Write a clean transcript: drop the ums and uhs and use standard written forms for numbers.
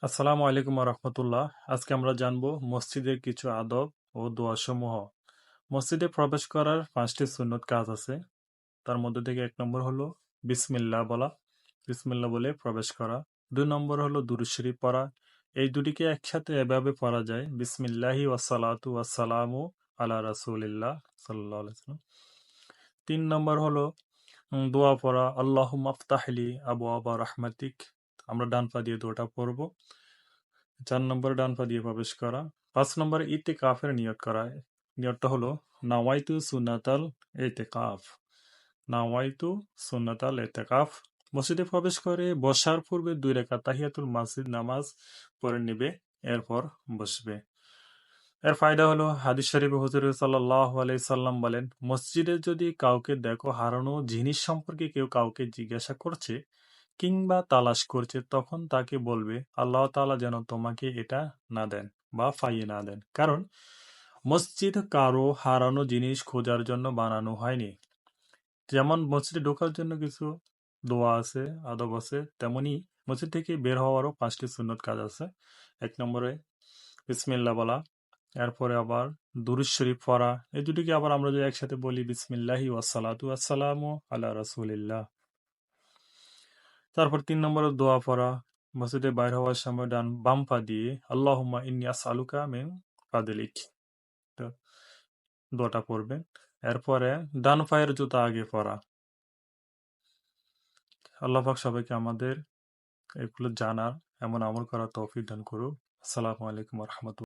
আসসালামু আলাইকুম রহমতুল্লাহ। আজকে আমরা জানব মসজিদের কিছু আদব ও দোয়াসমূহ। মসজিদে প্রবেশ করার 5টি সুন্নত কাজ আছে। তার মধ্যে থেকে 1 নম্বর হলো বিসমিল্লাহ বলা, বিসমিল্লাহ বলে প্রবেশ করা। 2 নম্বর হলো দুরূদ শরীফ পড়া। এই দুটিকে একসাথে এভাবে পড়া যায়, বিসমিল্লাহি ওয়াসসালাতু ওয়াসসালামু আলা রাসূলিল্লাহ সাল্লাল্লাহু আলাইহি ওয়াসাল্লাম। 3 নম্বর হলো দোয়া পড়া, আল্লাহুম্মা আফতাহলি আবওয়াবা রাহমাতিক। আমরা ডান পা দিয়ে দোয়াটা পড়বো। 4 নম্বরে ডান পা দিয়ে প্রবেশ করা। 5 নম্বরে ইতিকাফের নিয়ত করা। নিয়তটা হলো নাওয়াইতু সুন্নাতাল ইতিকাফ, নাওয়াইতু সুন্নাতাল ইতিকাফ। মসজিদে প্রবেশ করে বসার পূর্বে 2 রাকাত তাহিয়াতুল মসজিদ নামাজ পড়ে নেবে, এরপর বসবে। এর ফায়দা হলো হাদিস শরীফে হুজুর সাল্লাল্লাহু আলাইহি সাল্লাম বলেন, মসজিদে যদি কাউকে দেখো হারানো জিনিস সম্পর্কে কেউ কাউকে জিজ্ঞাসা করছে কিংবা তালাশ করছে, তখন তাকে বলবে আল্লাহ তাআলা যেন তোমাকে এটা না দেন বা ফাইয়ে না দেন। কারণ মসজিদ কারো হারানো জিনিস খোঁজার জন্য বানানো হয়নি। যেমন মসজিদে ঢোকার জন্য কিছু দোয়া আছে, আদব আছে, তেমনি মসজিদ থেকে বের হওয়ারও 5টি সুন্নত কাজ আছে। 1 নম্বরে বিসমিল্লাহ বলা, এরপরে আবার দুরূদ শরীফ পড়া। এই দুটিকে আবার আমরা যদি একসাথে বলি, বিসমিল্লাহি ওয়াসসালাতু ওয়াসসালামু আলা রাসূলিল্লাহ। তারপর 3 নম্বরে দোয়া পড়া, মসজিদে বাইর হওয়ার সময় বাম পা দিয়ে আল্লাহুম্মা ইন্নী আসআলুকা মিন ফাদলিক, তো দোয়াটা পড়বেন। এরপরে ডান পায়ের জুতা আগে পরা। আল্লাহ পাক সবাইকে আমাদের এগুলো জানার, এমন আমল করার তৌফিক দান করুক। আসসালামু আলাইকুম রহমতুল্লাহ।